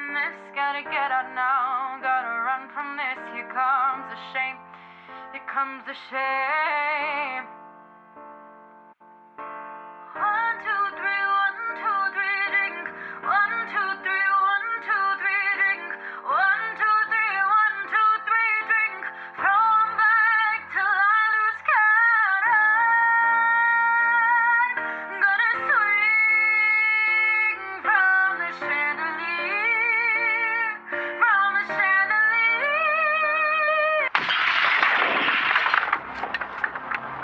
from this, gotta get out now, gotta run from this. Here comes the shame, here comes the shame. 1, 2, 3, 1, 2, 3, drink. 1, 2, 3, 1, 2, 3, drink. 1, 2, 3, 1, 2, 3, drink. Throw 'em back till I lose count. I'm gonna swing from the chandelier, from the chandelier.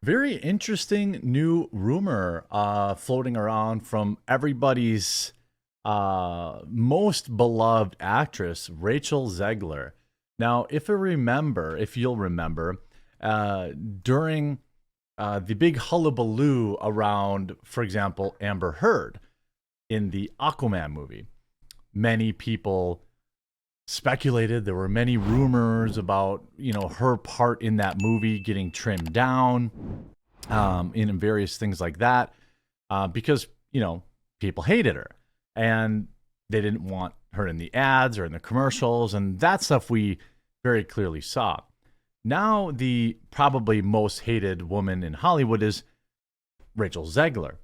Very interesting new rumor floating around from everybody's most beloved actress, Rachel Zegler. Now, if you'll remember, during the big hullabaloo around, for example, Amber Heard in the Aquaman movie, many people speculated, there were many rumors about, her part in that movie getting trimmed down, in various things like that, because, people hated her and they didn't want her in the ads or in the commercials, and that stuff we very clearly saw. Now, the probably most hated woman in Hollywood is Rachel Zegler,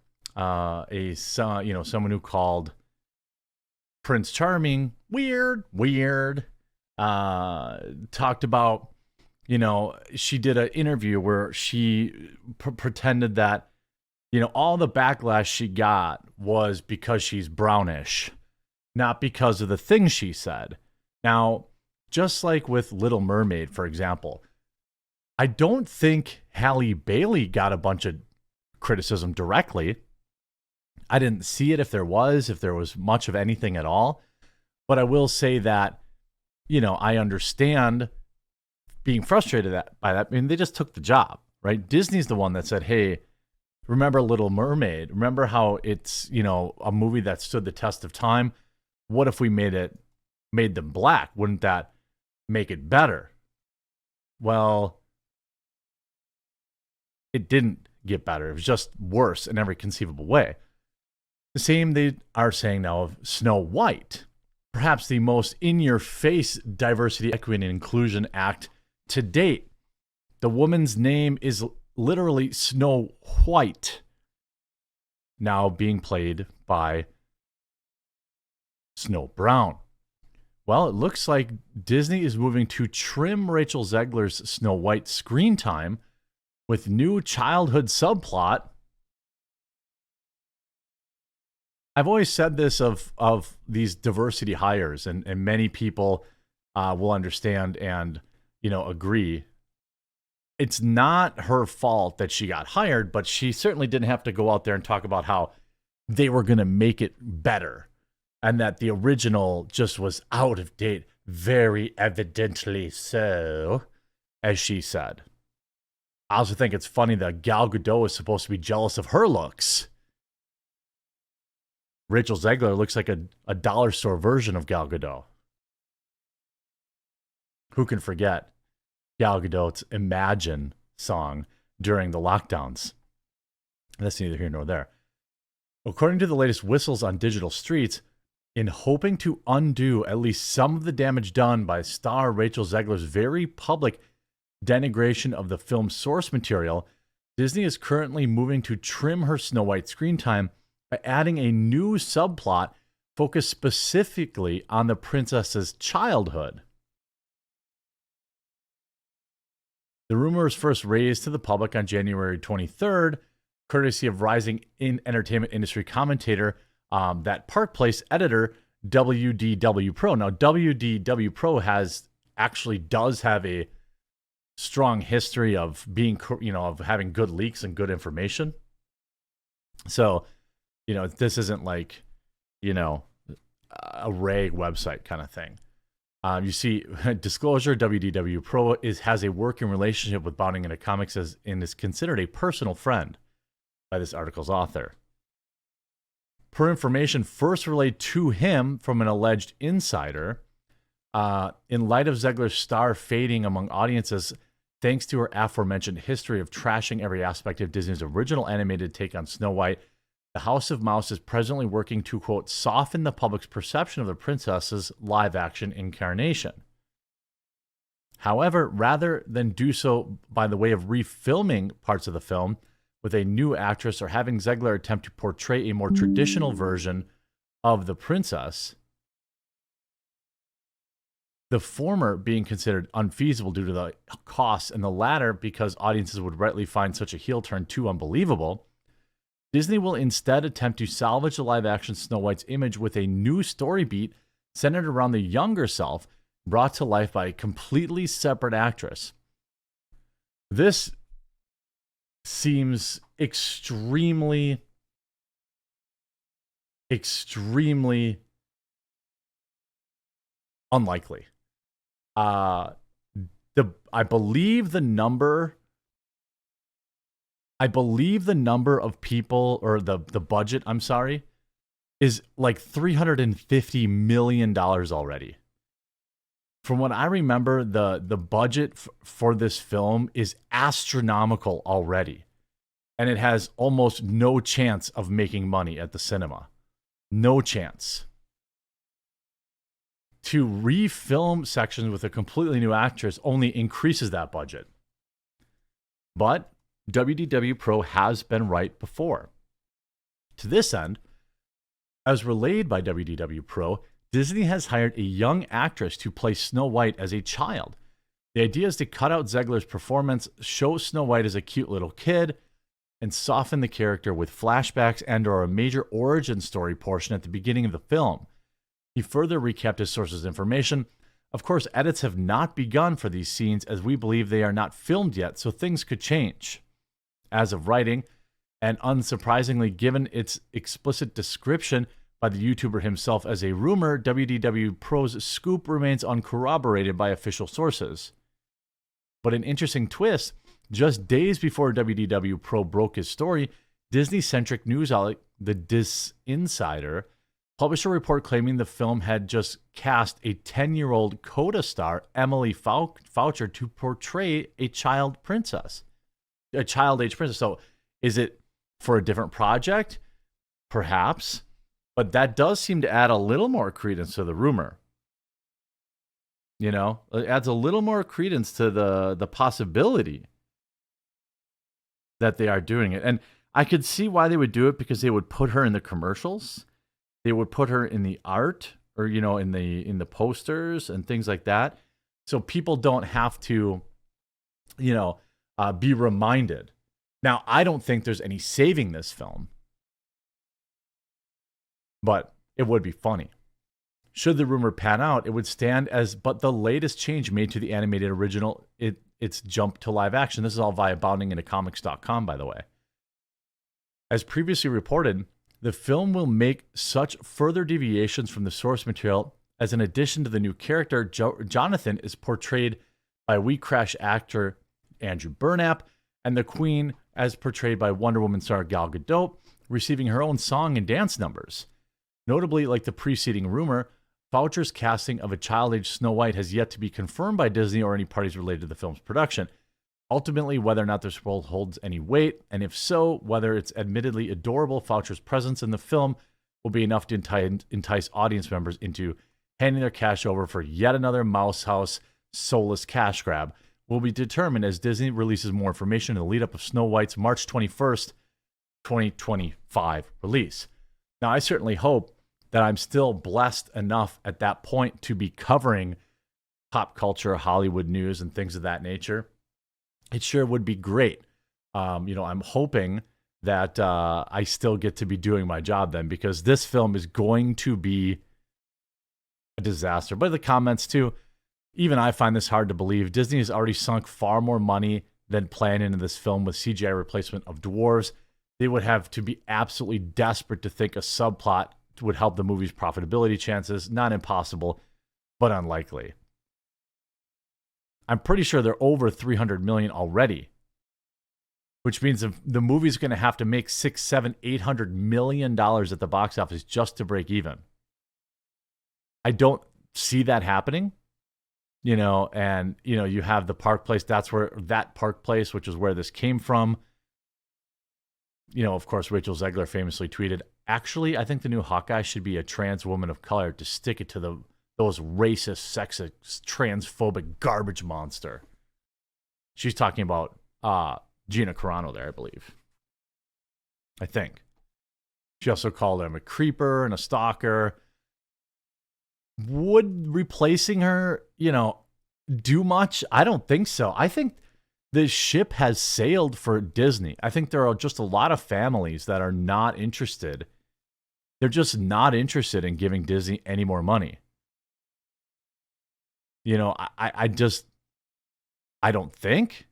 someone who called Prince Charming weird, talked about, she did an interview where she pretended that, all the backlash she got was because she's brownish, not because of the things she said. Now, just like with Little Mermaid, for example, I don't think Halle Bailey got a bunch of criticism directly. I didn't see it if there was much of anything at all. But I will say that, I understand being frustrated by that. I mean, they just took the job, right? Disney's the one that said, hey, remember Little Mermaid? Remember how it's, a movie that stood the test of time? What if we made them black? Wouldn't that make it better? Well, it didn't get better. It was just worse in every conceivable way. The same they are saying now of Snow White, perhaps the most in-your-face diversity, equity, and inclusion act to date. The woman's name is literally Snow White, now being played by Snow Brown. Well, it looks like Disney is moving to trim Rachel Zegler's Snow White screen time with new childhood subplot. I've always said this of these diversity hires, and many people will understand and, agree. It's not her fault that she got hired, but she certainly didn't have to go out there and talk about how they were going to make it better and that the original just was out of date, very evidently so, as she said. I also think it's funny that Gal Gadot is supposed to be jealous of her looks. Rachel Zegler looks like a dollar store version of Gal Gadot. Who can forget Gal Gadot's Imagine song during the lockdowns? That's neither here nor there. According to the latest whistles on digital streets, in hoping to undo at least some of the damage done by star Rachel Zegler's very public denigration of the film's source material, Disney is currently moving to trim her Snow White screen time by adding a new subplot focused specifically on the princess's childhood. The rumor was first raised to the public on January 23rd, courtesy of rising entertainment industry commentator, that Park Place editor, WDW Pro. Now, WDW Pro does have a strong history of being, of having good leaks and good information. So, this isn't like, a rag website kind of thing. You see, disclosure, WDW Pro has a working relationship with Bounding Into Comics and is considered a personal friend by this article's author. Per information first relayed to him from an alleged insider, in light of Zegler's star fading among audiences thanks to her aforementioned history of trashing every aspect of Disney's original animated take on Snow White, The House of Mouse is presently working to, quote, soften the public's perception of the princess's live action incarnation. However, rather than do so by the way of refilming parts of the film with a new actress or having Zegler attempt to portray a more traditional version of the princess, the former being considered unfeasible due to the costs, and the latter because audiences would rightly find such a heel turn too unbelievable, Disney will instead attempt to salvage the live-action Snow White's image with a new story beat centered around the younger self, brought to life by a completely separate actress. This seems extremely unlikely. I believe the number of people, or the budget, I'm sorry, is like $350 million already. From what I remember, the budget for this film is astronomical already. And it has almost no chance of making money at the cinema. No chance. To refilm sections with a completely new actress only increases that budget. But WDW Pro has been right before. To this end, as relayed by WDW Pro, Disney has hired a young actress to play Snow White as a child. The idea is to cut out Zegler's performance, show Snow White as a cute little kid, and soften the character with flashbacks and/or a major origin story portion at the beginning of the film. He further recapped his sources' information. Of course, edits have not begun for these scenes as we believe they are not filmed yet, so things could change. As of writing, and unsurprisingly given its explicit description by the YouTuber himself as a rumor, WDW Pro's scoop remains uncorroborated by official sources. But an interesting twist, just days before WDW Pro broke his story, Disney-centric news outlet The Dis Insider published a report claiming the film had just cast a 10-year-old Coda star, Emily Foucher, to portray a child princess. A child-age princess. So is it for a different project? Perhaps. But that does seem to add a little more credence to the rumor. You know, it adds a little more credence to the possibility that they are doing it. And I could see why they would do it, because they would put her in the commercials. They would put her in the art, or, you know, in the posters and things like that. So people don't have to, you know, be reminded. Now, I don't think there's any saving this film, but it would be funny. Should the rumor pan out, it would stand as but the latest change made to the animated original, its jump to live action. This is all via boundingintocomics.com, by the way. As previously reported, the film will make such further deviations from the source material as, in addition to the new character, Jonathan is portrayed by We Crash actor Andrew Burnap, and the Queen as portrayed by Wonder Woman star Gal Gadot, receiving her own song and dance numbers. Notably, like the preceding rumor, Foucher's casting of a child-age Snow White has yet to be confirmed by Disney or any parties related to the film's production. Ultimately, whether or not this role holds any weight, and if so, whether its admittedly adorable Foucher's presence in the film will be enough to entice audience members into handing their cash over for yet another Mouse House soulless cash grab, will be determined as Disney releases more information in the lead-up of Snow White's March 21st, 2025 release. Now, I certainly hope that I'm still blessed enough at that point to be covering pop culture, Hollywood news, and things of that nature. It sure would be great. You know, I'm hoping that I still get to be doing my job then, because this film is going to be a disaster. But the comments too, even I find this hard to believe. Disney has already sunk far more money than planned into this film with CGI replacement of dwarves. They would have to be absolutely desperate to think a subplot would help the movie's profitability chances. Not impossible, but unlikely. I'm pretty sure they're over $300 million already, which means the movie's going to have to make $600, $700, $800 million at the box office just to break even. I don't see that happening, you know. And you know, you have the Park Place. That's where that Park Place, which is where this came from. of course, Rachel Zegler famously tweeted, "Actually, I think the new Hawkeye should be a trans woman of color to stick it to those racist, sexist, transphobic garbage monster." She's talking about Gina Carano there, I believe. I think. She also called him a creeper and a stalker. Would replacing her, do much? I don't think so. I think the ship has sailed for Disney. I think there are just a lot of families that are not interested. They're just not interested in giving Disney any more money. I don't think.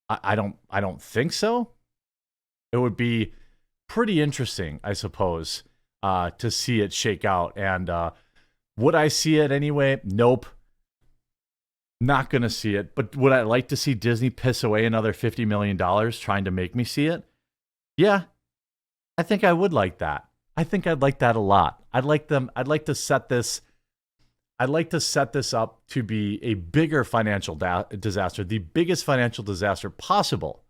I don't think so. It would be pretty interesting, I suppose, to see it shake out. And would I see it anyway? Nope. Not going to see it. But would I like to see Disney piss away another $50 million trying to make me see it? Yeah, I think I would like that. I think I'd like that a lot. I'd like to set this up to be a bigger financial disaster, the biggest financial disaster possible.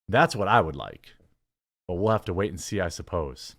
That's what I would like. But we'll have to wait and see, I suppose.